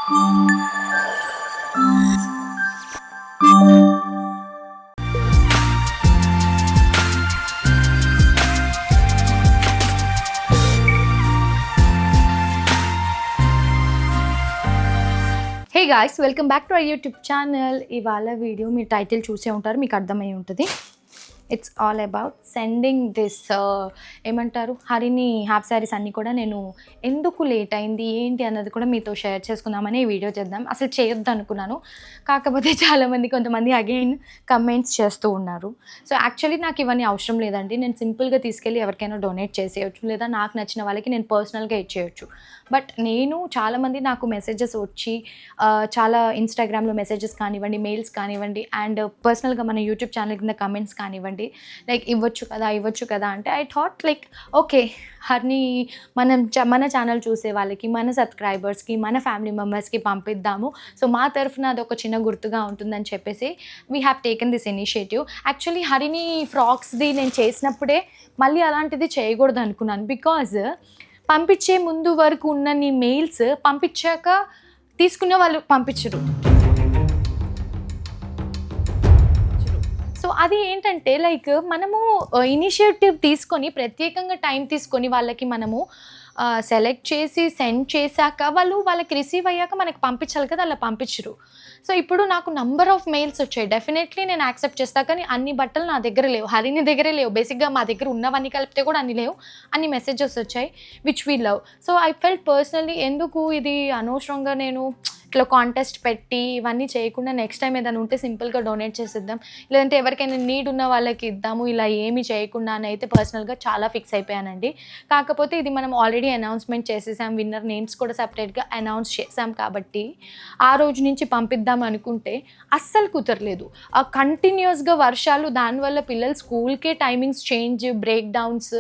Hey guys, welcome back to our YouTube channel. ఇవాళ video మీ title చూసే ఉంటారు, మీకు అర్థమై ఉంటుంది. It's all about sending this ఏమంటారు హరిని హాఫ్ శారీస్ అన్నీ కూడా నేను ఎందుకు లేట్ అయింది ఏంటి అన్నది కూడా మీతో షేర్ చేసుకుందామని ఈ వీడియో చేద్దాం. అసలు చేయొద్దు అనుకున్నాను, కాకపోతే చాలామంది కొంతమంది అగైన్ కమెంట్స్ చేస్తూ ఉన్నారు. సో యాక్చువల్లీ నాకు ఇవన్నీ అవసరం లేదండి. నేను సింపుల్గా తీసుకెళ్ళి ఎవరికైనా డొనేట్ చేసేయచ్చు, లేదా నాకు నచ్చిన వాళ్ళకి నేను పర్సనల్గా ఇచ్చేయచ్చు. బట్ నేను చాలామంది నాకు మెసేజెస్ వచ్చి చాలా ఇన్స్టాగ్రామ్లో మెసేజెస్ కానివ్వండి, మెయిల్స్ కానివ్వండి, అండ్ పర్సనల్గా మన యూట్యూబ్ ఛానల్ కింద కమెంట్స్ కానివ్వండి, లైక్ ఇవ్వచ్చు కదా అంటే ఐ థాట్ లైక్ ఓకే, హర్ని మన ఛానల్ చూసే వాళ్ళకి, మన సబ్స్క్రైబర్స్కి, మన ఫ్యామిలీ మెంబర్స్కి పంపిద్దాము. సో మా తరఫున అదొక చిన్న గుర్తుగా ఉంటుందని చెప్పేసి we have taken this initiative. Actually హరిని ఫ్రాక్స్ది నేను చేసినప్పుడే మళ్ళీ అలాంటిది చేయకూడదు అనుకున్నాను. బికాజ్ పంపించే ముందు వరకు ఉన్న నీ మెయిల్స్ పంపించాక తీసుకునే వాళ్ళు పంపించరు. సో అది ఏంటంటే లైక్ మనము ఇనిషియేటివ్ తీసుకొని ప్రత్యేకంగా టైం తీసుకొని వాళ్ళకి మనము సెలెక్ట్ చేసి సెండ్ చేశాక వాళ్ళకి రిసీవ్ అయ్యాక మనకి పంపించాలి కదా, అలా పంపించరు. సో ఇప్పుడు నాకు నంబర్ ఆఫ్ మెయిల్స్ వచ్చాయి. డెఫినెట్లీ నేను యాక్సెప్ట్ చేస్తాను, కానీ అన్ని బట్టలు నా దగ్గర లేవు, హరిని దగ్గరే లేవు. బేసిక్గా మా దగ్గర ఉన్నవన్నీ కలిపితే కూడా అన్ని లేవు. అన్ని మెసేజెస్ వచ్చాయి which we love. So I felt personally ఎందుకు ఇది అనవసరంగా నేను ఇట్లా కాంటెస్ట్ పెట్టి ఇవన్నీ చేయకుండా నెక్స్ట్ టైం ఏదైనా ఉంటే సింపుల్గా డొనేట్ చేసేద్దాం, లేదంటే ఎవరికైనా నీడ్ ఉన్న వాళ్ళకి ఇద్దాము, ఇలా ఏమీ చేయకుండా అని అయితే పర్సనల్గా చాలా ఫిక్స్ అయిపోయానండి. కాకపోతే ఇది మనం ఆల్రెడీ అనౌన్స్మెంట్ చేసేసాం, విన్నర్ నేమ్స్ కూడా సపరేట్గా అనౌన్స్ చేసాం కాబట్టి ఆ రోజు నుంచి పంపిద్దాం అనుకుంటే అస్సలు కుదరలేదు. ఆ కంటిన్యూస్గా వర్షాలు, దానివల్ల పిల్లలు స్కూల్కే టైమింగ్స్ చేంజ్, బ్రేక్ డౌన్స్,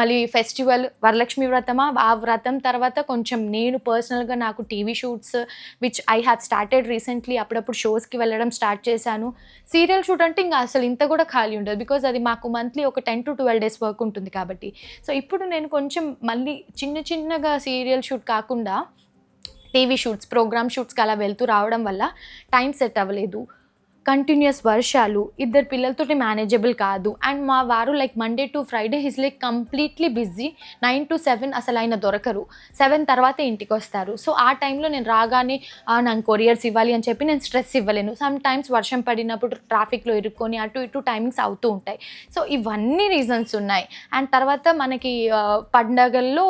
మళ్ళీ ఫెస్టివల్ వరలక్ష్మి వ్రతమా, ఆ వ్రతం తర్వాత కొంచెం నేను పర్సనల్గా నాకు TV shoots which I have started recently, అప్పుడప్పుడు షోస్కి వెళ్ళడం స్టార్ట్ చేశాను. సీరియల్ షూట్ అంటే ఇంకా అసలు ఇంత కూడా ఖాళీ ఉండదు, బికాజ్ అది మాకు మంత్లీ ఒక 10 to 12 days వర్క్ ఉంటుంది కాబట్టి. సో ఇప్పుడు నేను కొంచెం మళ్ళీ చిన్నగా సీరియల్ షూట్ కాకుండా టీవీ షూట్స్, ప్రోగ్రామ్ షూట్స్కి అలా వెళ్తూ రావడం వల్ల టైం సెట్ అవ్వలేదు. కంటిన్యూస్ వర్షాలు, ఇద్దరు పిల్లలతోటి మేనేజబుల్ కాదు. అండ్ మా వారు like Monday to Friday his like completely busy. 9 to 7 అసలు ఆయన దొరకరు, 7 తర్వాతే ఇంటికి వస్తారు. సో ఆ టైంలో నేను రాగానే నాకు కొరియర్స్ ఇవ్వాలి అని చెప్పి నేను స్ట్రెస్ ఇవ్వలేను. సమ్ టైమ్స్ వర్షం పడినప్పుడు ట్రాఫిక్లో ఇరుక్కొని అటు ఇటు టైమింగ్స్ అవుతూ ఉంటాయి. సో ఇవన్నీ రీజన్స్ ఉన్నాయి. అండ్ తర్వాత మనకి పండగల్లో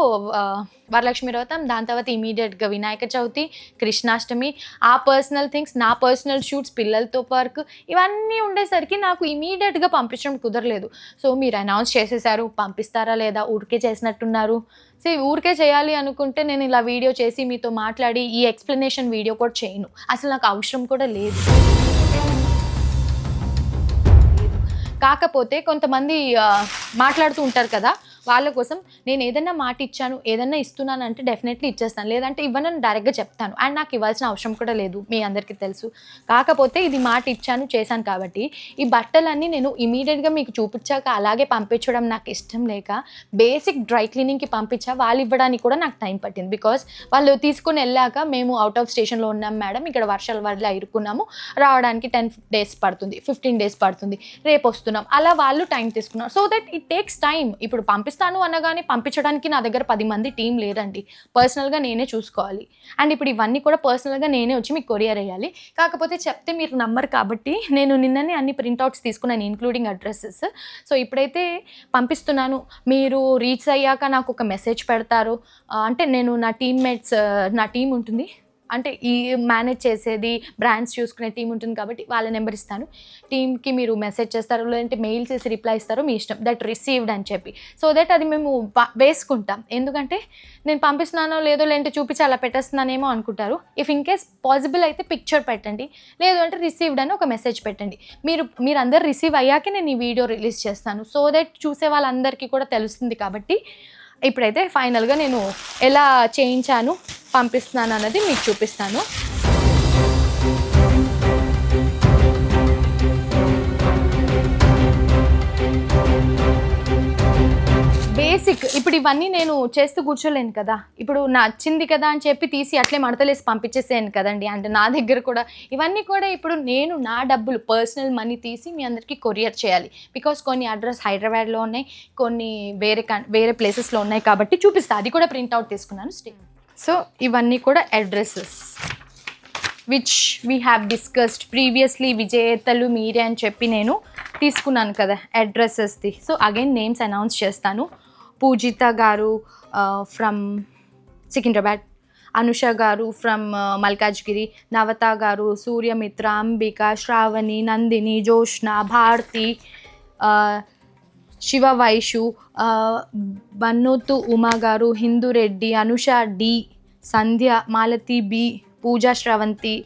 వరలక్ష్మి వ్రతం, దాని తర్వాత ఇమీడియట్గా వినాయక చవితి, కృష్ణాష్టమి, ఆ పర్సనల్ థింగ్స్, నా పర్సనల్ షూట్స్, పిల్లలతో వర్క్, ఇవన్నీ ఉండేసరికి నాకు ఇమీడియట్గా పంపించడం కుదరలేదు. సో మీరు అనౌన్స్ చేసేసారు, పంపిస్తారా లేదా, ఊరికే చేసినట్టున్నారు. సో ఊరికే చేయాలి అనుకుంటే నేను ఇలా వీడియో చేసి మీతో మాట్లాడి ఈ ఎక్స్ప్లెనేషన్ వీడియో కూడా చేయను, అసలు నాకు అవసరం కూడా లేదు. కాకపోతే కొంతమంది మాట్లాడుతూ ఉంటారు కదా, వాళ్ళ కోసం నేను ఏదైనా మాట ఇచ్చాను, ఏదైనా ఇస్తున్నాను అంటే డెఫినెట్లీ ఇచ్చేస్తాను, లేదంటే ఇవ్వనని డైరెక్ట్గా చెప్తాను. అండ్ నాకు ఇవ్వాల్సిన అవసరం కూడా లేదు, మీ అందరికీ తెలుసు. కాకపోతే ఇది మాట ఇచ్చాను, చేశాను కాబట్టి ఈ బట్టలన్నీ నేను ఇమీడియట్గా మీకు చూపించాక అలాగే పంపించడం నాకు ఇష్టం లేక బేసిక్ డ్రై క్లీనింగ్కి పంపించా. వాళ్ళు ఇవ్వడానికి కూడా నాకు టైం పట్టింది, బికాస్ వాళ్ళు తీసుకుని వెళ్ళాక మేము అవుట్ ఆఫ్ స్టేషన్లో ఉన్నాం మేడం, ఇక్కడ వర్షాల వల్ల ఇరుక్కున్నాము, రావడానికి 10 days పడుతుంది, 15 days పడుతుంది, రేపు వస్తున్నాం, అలా వాళ్ళు టైం తీసుకున్నారు. So that it takes time. ఇప్పుడు పంపిస్తాను అనగానే పంపించడానికి నా దగ్గర 10 మంది టీం లేదండి, పర్సనల్గా నేనే చూసుకోవాలి. అండ్ ఇప్పుడు ఇవన్నీ కూడా పర్సనల్గా నేనే వచ్చి మీకు కొరియర్ వేయాలి. కాకపోతే చెప్తే మీరు నమ్మరు కాబట్టి నేను నిన్ననే అన్ని ప్రింట్అవుట్స్ తీసుకున్నాను, ఇంక్లూడింగ్ అడ్రస్సెస్. సో ఇప్పుడైతే పంపిస్తున్నాను, మీరు రీచ్ అయ్యాక నాకు ఒక మెసేజ్ పెడతారు. అంటే నేను నా టీమ్మేట్స్, నా టీం ఉంటుంది, అంటే ఈ మేనేజ్ చేసేది బ్రాండ్స్ చూసుకునే టీం ఉంటుంది కాబట్టి వాళ్ళ నెంబర్ ఇస్తాను. టీంకి మీరు మెసేజ్ చేస్తారు, లేదంటే మెయిల్ చేసి రిప్లై ఇస్తారు, మీ ఇష్టం, దట్ రిసీవ్డ్ అని చెప్పి. సో దట్ అది మేము వేసుకుంటాం. ఎందుకంటే నేను పంపిస్తున్నానో లేదో, లేదంటే చూపించి అలా పెట్టేస్తున్నానేమో అనుకుంటారు. ఇఫ్ ఇన్ కేస్ పాసిబుల్ అయితే పిక్చర్ పెట్టండి, లేదు అంటే రిసీవ్డ్ అని ఒక మెసేజ్ పెట్టండి. మీరు అందరు రిసీవ్ అయ్యాకే నేను ఈ వీడియో రిలీజ్ చేస్తాను, సో దట్ చూసే వాళ్ళందరికీ కూడా తెలుస్తుంది. కాబట్టి ఇప్పుడైతే ఫైనల్గా నేను ఎలా చేయించాను, పంపిస్తున్నాను అన్నది మీకు చూపిస్తాను. బేసిక్ ఇప్పుడు ఇవన్నీ నేను చేస్తూ కూర్చోలేను కదా, ఇప్పుడు నచ్చింది కదా అని చెప్పి తీసి అట్లే మడతలేసి పంపించేసాను కదండి. అంటే నా దగ్గర కూడా ఇవన్నీ కూడా ఇప్పుడు నేను నా డబ్బులు పర్సనల్ మనీ తీసి మీ అందరికీ కొరియర్ చేయాలి. బికాస్ కొన్ని అడ్రస్ హైదరాబాద్లో ఉన్నాయి, కొన్ని వేరే ప్లేసెస్లో ఉన్నాయి కాబట్టి చూపిస్తా. అది కూడా ప్రింట్అవుట్ తీసుకున్నాను స్టే. సో ఇవన్నీ కూడా addresses which we have discussed previously. విజేతలు మీరే అని చెప్పి నేను తీసుకున్నాను కదా అడ్రసెస్ది. సో అగైన్ నేమ్స్ అనౌన్స్ చేస్తాను. పూజిత గారు ఫ్రమ్ సికింద్రాబాద్, అనుష గారు ఫ్రమ్ మల్కాజ్గిరి, నవత గారు, సూర్యమిత్ర, అంబిక, శ్రావణి, నందిని, జోష్న, భారతి, శివ వైషు, బన్నోతు ఉమా గారు, హిందూరెడ్డి, అనుష డి, సంధ్య, మాలతి బి, పూజా శ్రవంతి,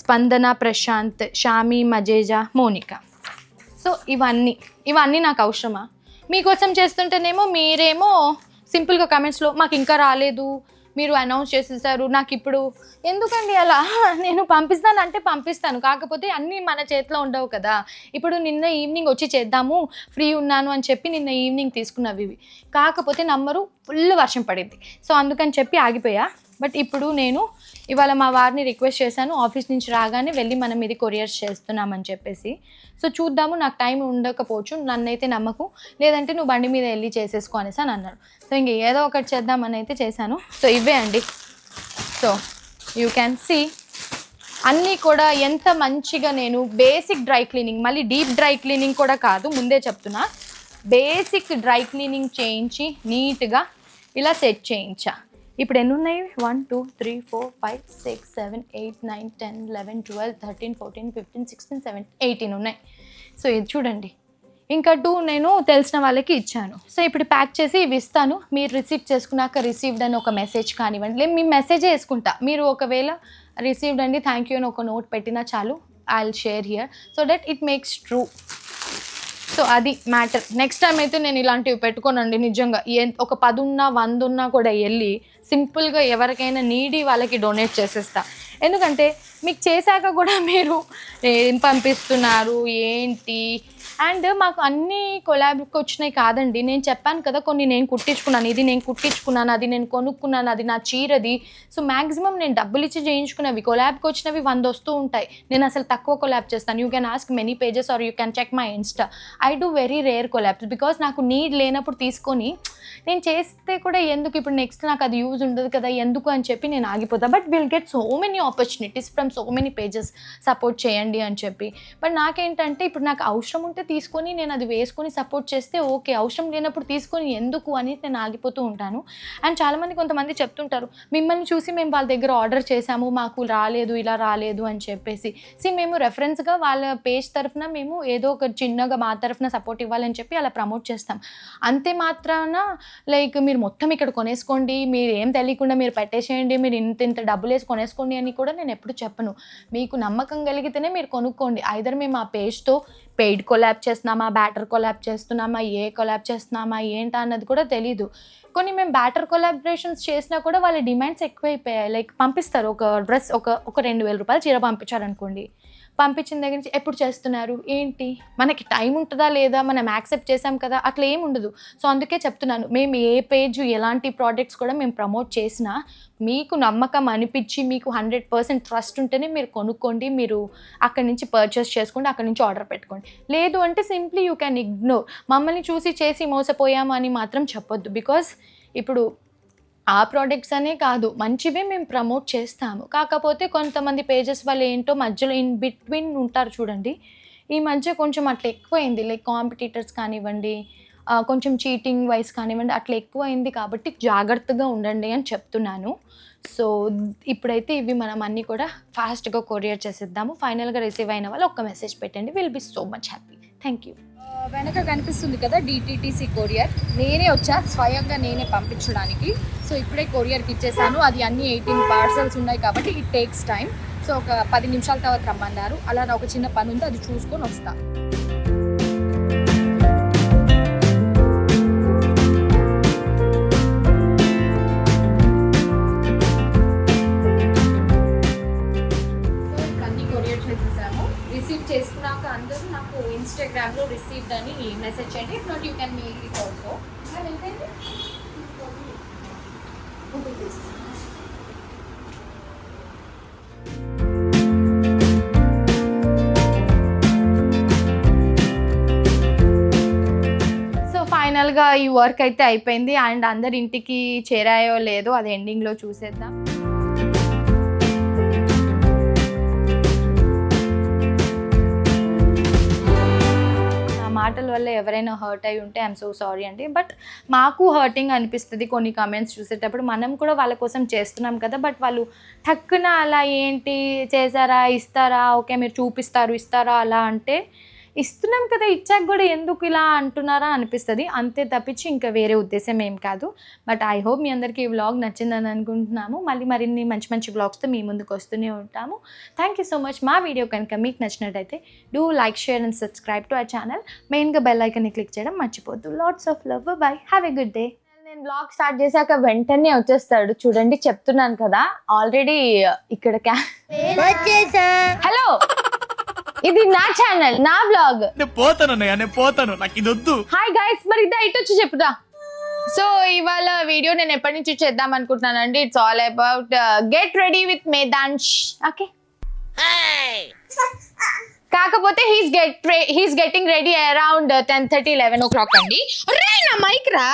స్పందన ప్రశాంత్, షామి మజేజా, మోనిక. సో ఇవన్నీ నాకు అవసరమా? మీకోసం చేస్తుంటేనేమో మీరేమో సింపుల్గా కమెంట్స్లో మాకు ఇంకా రాలేదు, మీరు అనౌన్స్ చేసేసారు, నాకు ఇప్పుడు ఎందుకండి అలా? నేను పంపిస్తానంటే పంపిస్తాను, కాకపోతే అన్నీ మన చేతిలో ఉండవు కదా. ఇప్పుడు నిన్న ఈవినింగ్ వచ్చి చేద్దాము ఫ్రీ ఉన్నాను అని చెప్పి నిన్న ఈవినింగ్ తీసుకున్నవి ఇవి, కాకపోతే నమ్మరు ఫుల్ వర్షం పడింది. సో అందుకని చెప్పి ఆగిపోయా. బట్ ఇప్పుడు నేను ఇవాళ మా వారిని రిక్వెస్ట్ చేశాను, ఆఫీస్ నుంచి రాగానే వెళ్ళి మనం ఇది కొరియర్ చేస్తున్నామని చెప్పేసి. సో చూద్దాము, నాకు టైం ఉండకపోవచ్చు, నన్నైతే నమ్మకు, లేదంటే నువ్వు బండి మీద వెళ్ళి చేసేసుకో అనేసి అని అన్నాడు. సో ఇంక ఏదో ఒకటి చేద్దామని అయితే చేశాను. సో ఇవే అండి. సో యూ క్యాన్ సీ అన్నీ కూడా ఎంత మంచిగా నేను బేసిక్ డ్రై క్లీనింగ్, మళ్ళీ డీప్ డ్రై క్లీనింగ్ కూడా కాదు, ముందే చెప్తున్నా, బేసిక్ డ్రై క్లీనింగ్ చేయించి నీట్గా ఇలా సెట్ చేయించా. ఇప్పుడు ఎన్ని ఉన్నాయి? 1 2 3 4 5 6 7 8 9 10 11 12 13 14 15 16 17 18 ఉన్నాయి. సో ఇది చూడండి, ఇంకా 2 నేను తెలిసిన వాళ్ళకి ఇచ్చాను. సో ఇప్పుడు ప్యాక్ చేసి ఇవి ఇస్తాను, మీరు రిసీవ్ చేసుకున్నాక రిసీవ్డ్ అని ఒక మెసేజ్ కానివ్వండి, లేదు మీ మెసేజే వేసుకుంటా, మీరు ఒకవేళ రిసీవ్డ్ అండి థ్యాంక్ యూ అని ఒక నోట్ పెట్టినా చాలు, I will share here so that it makes true. So అది మ్యాటర్. నెక్స్ట్ టైం అయితే నేను ఇలాంటివి పెట్టుకోనండి నిజంగా. ఒక 10 ఉన్నా 100 ఉన్నా కూడా వెళ్ళి సింపుల్గా ఎవరికైనా నీడీ వాళ్ళకి డొనేట్ చేసేస్తా. ఎందుకంటే మీకు చేశాక కూడా మీరు ఏం పంపిస్తున్నారు ఏంటి, అండ్ మాకు అన్నీ కొలాబ్కి వచ్చినాయి కాదండి. నేను చెప్పాను కదా, కొన్ని నేను కుట్టించుకున్నాను, ఇది నేను కుట్టించుకున్నాను, అది నేను కొనుక్కున్నాను, అది నా చీరది. సో మ్యాక్సిమం నేను డబ్బులు ఇచ్చి చేయించుకున్నవి, కొలాబ్కి వచ్చినవి 100 వస్తూ ఉంటాయి. నేను అసలు తక్కువ కొలాబ్ చేస్తాను. You can ask many pages or you can check my Insta. I do very rare collabs because నాకు నీడ్ లేనప్పుడు తీసుకొని నేను చేస్తే కూడా ఎందుకు, ఇప్పుడు నెక్స్ట్ నాకు అది యూజ్ ఉండదు కదా ఎందుకు అని చెప్పి నేను ఆగిపోతా. But will get so many opportunities from so many pages support చేయండి అని చెప్పి. బట్ నాకేంటంటే ఇప్పుడు నాకు అవసరం ఉంటే తీసుకొని నేను అది వేసుకొని సపోర్ట్ చేస్తే ఓకే, అవసరం లేనప్పుడు తీసుకొని ఎందుకు అని నేను ఆగిపోతూ ఉంటాను. అండ్ చాలామంది కొంతమంది చెప్తుంటారు, మిమ్మల్ని చూసి మేము వాళ్ళ దగ్గర ఆర్డర్ చేసాము మాకు రాలేదు ఇలా రాలేదు అని చెప్పేసి. మేము రెఫరెన్స్గా వాళ్ళ పేజ్ తరఫున మేము ఏదో ఒక చిన్నగా మా తరఫున సపోర్ట్ ఇవ్వాలని చెప్పి అలా ప్రమోట్ చేస్తాం. అంతే మాత్రాన లైక్ మీరు మొత్తం ఇక్కడ కొనేసుకోండి, మీరు ఏం తెలియకుండా మీరు పెట్టేసేయండి, మీరు ఇంత డబ్బులు వేసి కొనేసుకోండి అని కూడా నేను ఎప్పుడు చెప్పను. మీకు నమ్మకం కలిగితేనే మీరు కొనుక్కోండి. ఐదర్ మేము ఆ పేజ్తో పెయిడ్ కొలాబ్ చేస్తున్నామా, బ్యాటర్ కొలాబ్ చేస్తున్నామా, ఏ కొలాబ్ చేస్తున్నామా ఏంటా అన్నది కూడా తెలీదు. కొన్ని మేము బ్యాటర్ కొలాబరేషన్స్ చేసినా కూడా వాళ్ళ డిమాండ్స్ ఎక్కువైపోయాయి. లైక్ పంపిస్తారు, ఒక డ్రెస్ ఒక 2000 రూపాయలు చీర పంపించారనుకోండి, పంపించిన దగ్గర నుంచి ఎప్పుడు చేస్తున్నారు ఏంటి, మనకి టైం ఉంటుందా లేదా, మనం యాక్సెప్ట్ చేసాం కదా, అట్లా ఏమి ఉండదు. సో అందుకే చెప్తున్నాను, మేము ఏ పేజ్ ఎలాంటి ప్రోడక్ట్స్ కూడా మేము ప్రమోట్ చేసినా మీకు నమ్మకం అనిపించి మీకు 100% ట్రస్ట్ ఉంటేనే మీరు కొనుక్కోండి, మీరు అక్కడి నుంచి పర్చేస్ చేసుకోండి, అక్కడి నుంచి ఆర్డర్ పెట్టుకోండి. లేదు అంటే సింప్లీ యూ క్యాన్ ఇగ్నోర్. మమ్మల్ని చూసి చేసి మోసపోయాము అని మాత్రం చెప్పొద్దు. బికాస్ ఇప్పుడు ఆ ప్రోడక్ట్స్ అనే కాదు, మంచివే మేము ప్రమోట్ చేస్తాము. కాకపోతే కొంతమంది పేజెస్ వాళ్ళు ఏంటో మధ్యలో ఇన్ బిట్వీన్ ఉంటారు చూడండి, ఈ మధ్య కొంచెం అట్లా ఎక్కువైంది. లైక్ కాంపిటీటర్స్ కానివ్వండి, కొంచెం చీటింగ్ వైస్ కానివ్వండి, అట్లా ఎక్కువైంది. కాబట్టి జాగ్రత్తగా ఉండండి అని చెప్తున్నాను. సో ఇప్పుడైతే ఇవి మనం అన్నీ కూడా ఫాస్ట్గా కొరియర్ చేసేద్దాము. ఫైనల్గా రిసీవ్ అయిన వాళ్ళు ఒక్క మెసేజ్ పెట్టండి, will be so much happy. Thank you. వెనక కనిపిస్తుంది కదా DTTC కొరియర్, నేనే వచ్చా స్వయంగా నేనే పంపించడానికి. సో ఇప్పుడే కొరియర్కి ఇచ్చేసాను. అది అన్ని 18 పార్సల్స్ ఉన్నాయి కాబట్టి ఇట్ టేక్స్ టైం. సో ఒక 10 నిమిషాల తర్వాత రమ్మన్నారు. అలా ఒక చిన్న పని ఉంది, అది చూసుకొని వస్తా. సో అన్ని కొరియర్ చేసేసాము. రిసీవ్ చేసుకున్నాక అందరూ నాకు ఇన్స్టాగ్రామ్లో రిసీవ్డ్ అని మెసేజ్ చేయండి. If not you can mail it also. So ఫైనల్గా ఈ వర్క్ అయితే అయిపోయింది అండ్ అందరి ఇంటికి చేరాయో లేదో అది ఎండింగ్లో చూసేద్దాం. మాటల వల్ల ఎవరైనా హర్ట్ అయి ఉంటే ఐఎమ్ సో సారీ అండి. బట్ మాకు హర్టింగ్ అనిపిస్తుంది కొన్ని కామెంట్స్ చూసేటప్పుడు. మనం కూడా వాళ్ళ కోసం చేస్తున్నాం కదా, బట్ వాళ్ళు టక్కున అలా ఏంటి చేశారా, ఇస్తారా, ఓకే మీరు చూపిస్తారు ఇస్తారా అలా అంటే ఇస్తున్నాం కదా, ఇచ్చాక కూడా ఎందుకు ఇలా అంటున్నారా అనిపిస్తుంది. అంతే తప్పించి ఇంకా వేరే ఉద్దేశం ఏం కాదు. బట్ ఐ హోప్ మీ అందరికీ ఈ వ్లాగ్ నచ్చిందని అనుకుంటున్నాము. మరిన్ని మంచి మంచి వ్లాగ్స్తో మీ ముందుకు వస్తూనే ఉంటాము. Thank you so much. మా వీడియో కనుక మీకు నచ్చినట్టయితే do like, share and subscribe to our channel. మెయిన్గా బెల్ ఐకాన్ని క్లిక్ చేయడం మర్చిపోద్దు. Lots of love. Bye. Have a good day. నేను వ్లాగ్ స్టార్ట్ చేశాక వెంటనే వచ్చేస్తాడు చూడండి, చెప్తున్నాను కదా ఆల్రెడీ. ఇక్కడ హలో, ఇది నా ఛానల్, నా వ్లాగ్. నేను పోతాను నాకు ఇది వద్దు. హాయ్ గైస్, మరి ఇద్దా ఇటు వచ్చి చెప్పుదా. సో ఇవాళ వీడియో నేను ఎప్పటి నుంచి చేద్దాం అనుకుంటున్నానండి. It's all about get ready with Medhansh. Okay, కాకపోతే he's getting ready around 10:30, 11 o'clock అండి. రే నా మైక్ రా.